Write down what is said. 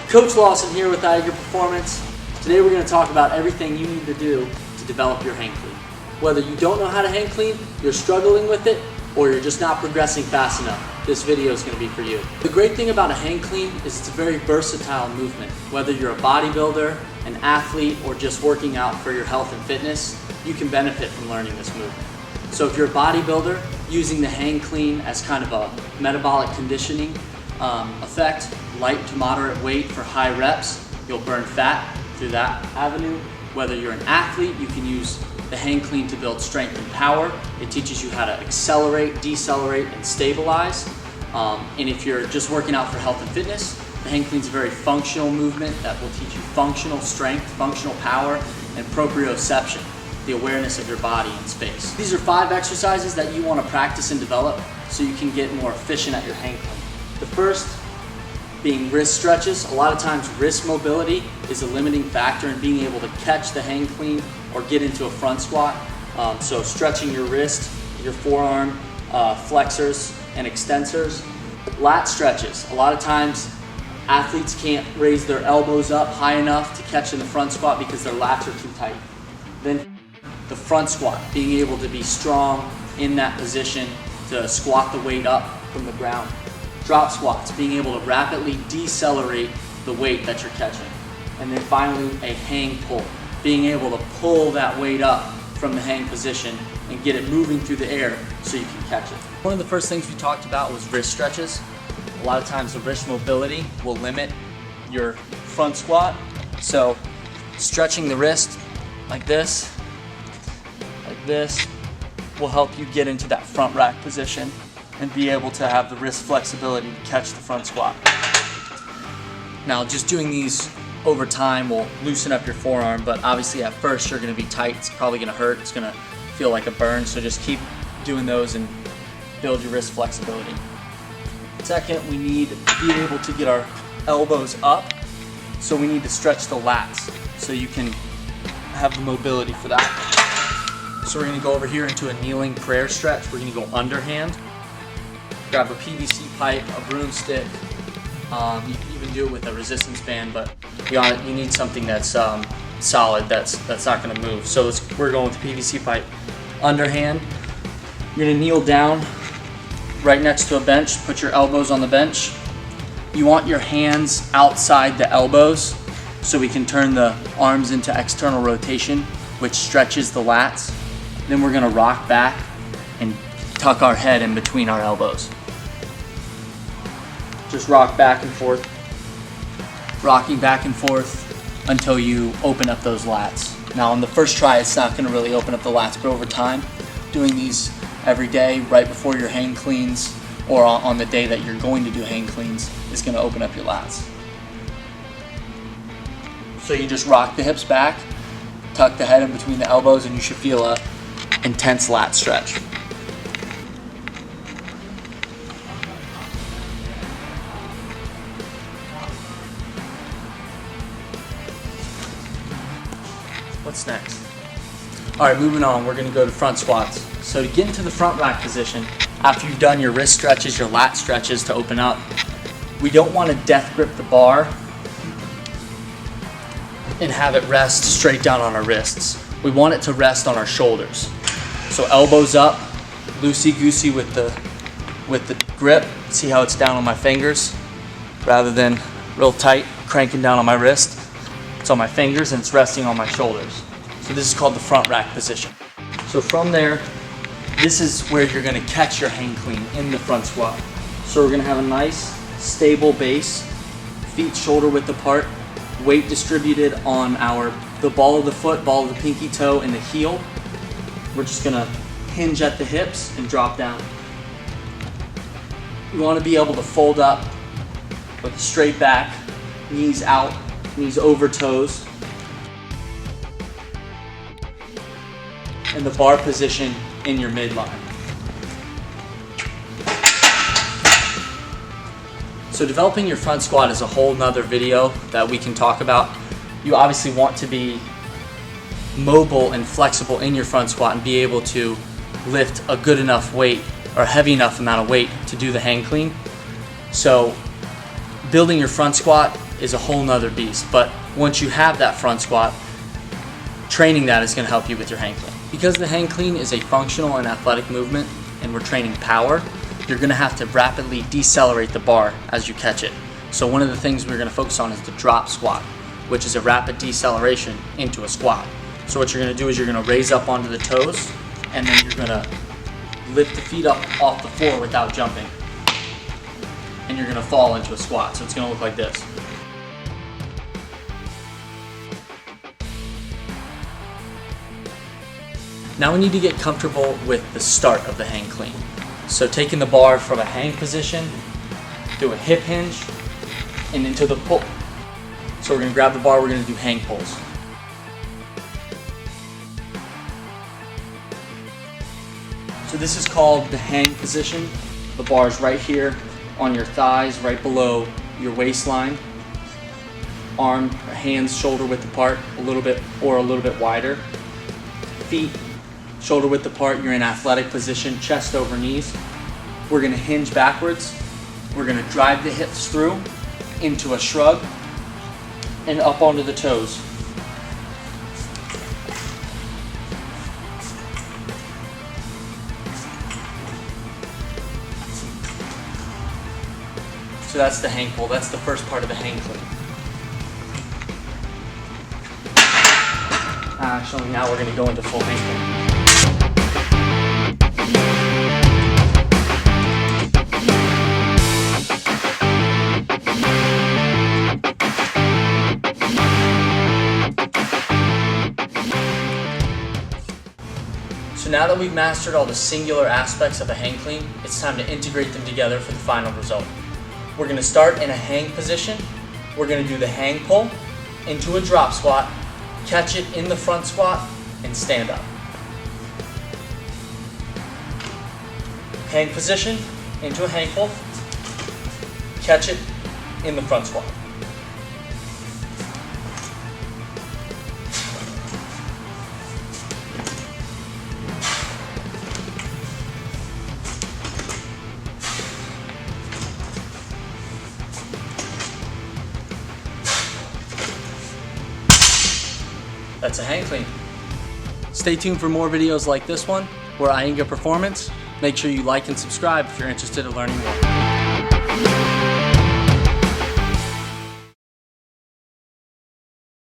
Coach Lawson here with Aiga Performance. Today we're going to talk about everything you need to do to develop your hang clean. Whether you don't know how to hang clean, you're struggling with it, or you're just not progressing fast enough, this video is going to be for you. The great thing about a hang clean is it's a very versatile movement. Whether you're a bodybuilder, an athlete, or just working out for your health and fitness, you can benefit from learning this movement. So if you're a bodybuilder, using the hang clean as kind of a metabolic conditioning effect, light to moderate weight for high reps, you'll burn fat through that avenue. Whether you're an athlete, you can use the hang clean to build strength and power. It teaches you how to accelerate, decelerate, and stabilize. And if you're just working out for health and fitness, the hang clean is a very functional movement that will teach you functional strength, functional power, and proprioception, the awareness of your body in space. These are 5 exercises that you want to practice and develop so you can get more efficient at your hang clean. The first being wrist stretches. A lot of times wrist mobility is a limiting factor in being able to catch the hang clean or get into a front squat. So stretching your wrist, your forearm, flexors and extensors. Lat stretches. A lot of times athletes can't raise their elbows up high enough to catch in the front squat because their lats are too tight. Then the front squat, being able to be strong in that position to squat the weight up from the ground. Drop squats, being able to rapidly decelerate the weight that you're catching. And then finally, a hang pull, being able to pull that weight up from the hang position and get it moving through the air so you can catch it. One of the first things we talked about was wrist stretches. A lot of times the wrist mobility will limit your front squat. So stretching the wrist like this will help you get into that front rack position and be able to have the wrist flexibility to catch the front squat. Now, just doing these over time will loosen up your forearm, but obviously at first you're gonna be tight. It's probably gonna hurt. It's gonna feel like a burn, so just keep doing those and build your wrist flexibility. Second, we need to be able to get our elbows up, so we need to stretch the lats so you can have the mobility for that. So we're gonna go over here into a kneeling prayer stretch. We're gonna go underhand. Grab a PVC pipe, a broomstick. You can even do it with a resistance band, but you need something that's solid, that's not going to move. So we're going with the PVC pipe. Underhand, you're going to kneel down right next to a bench. Put your elbows on the bench. You want your hands outside the elbows so we can turn the arms into external rotation, which stretches the lats. Then we're going to rock back and tuck our head in between our elbows. Just rock back and forth, rocking back and forth until you open up those lats. Now on the first try, it's not gonna really open up the lats, but over time, doing these every day, right before your hang cleans, or on the day that you're going to do hang cleans, is gonna open up your lats. So you just rock the hips back, tuck the head in between the elbows, and you should feel a intense lat stretch. What's next? All right, moving on, we're gonna go to front squats. So to get into the front rack position, after you've done your wrist stretches, your lat stretches to open up, we don't wanna death grip the bar and have it rest straight down on our wrists. We want it to rest on our shoulders. So elbows up, loosey-goosey with the grip. See how it's down on my fingers rather than real tight, cranking down on my wrist. It's on my fingers and it's resting on my shoulders. So this is called the front rack position. So from there, this is where you're gonna catch your hang clean in the front squat. So we're gonna have a nice, stable base, feet shoulder width apart, weight distributed on the ball of the foot, ball of the pinky toe, and the heel. We're just gonna hinge at the hips and drop down. You wanna be able to fold up with a straight back, knees out, knees over toes, and the bar position in your midline. So developing your front squat is a whole nother video that we can talk about. You obviously want to be mobile and flexible in your front squat and be able to lift a good enough weight or a heavy enough amount of weight to do the hang clean. So building your front squat is a whole nother beast. But once you have that front squat, training that is going to help you with your hang clean. Because the hang clean is a functional and athletic movement and we're training power, you're going to have to rapidly decelerate the bar as you catch it. So one of the things we're going to focus on is the drop squat, which is a rapid deceleration into a squat. So what you're going to do is you're going to raise up onto the toes and then you're going to lift the feet up off the floor without jumping. And you're going to fall into a squat. So it's going to look like this. Now we need to get comfortable with the start of the hang clean. So taking the bar from a hang position, do a hip hinge, and into the pull. So we're going to grab the bar, we're going to do hang pulls. So this is called the hang position. The bar is right here on your thighs, right below your waistline. Arm, hands shoulder width apart, a little bit wider. Feet shoulder width apart, you're in athletic position, chest over knees. We're going to hinge backwards. We're going to drive the hips through into a shrug and up onto the toes. So that's the hang pull. That's the first part of the hang clean. Actually, now we're going to go into full hang clean. So now that we've mastered all the singular aspects of a hang clean, it's time to integrate them together for the final result. We're going to start in a hang position. We're going to do the hang pull into a drop squat, catch it in the front squat, and stand up. Hang position into a hang pull, catch it in the front squat. That's a hang clean. Stay tuned for more videos like this one. We're Aiga Performance. Make sure you like and subscribe if you're interested in learning more.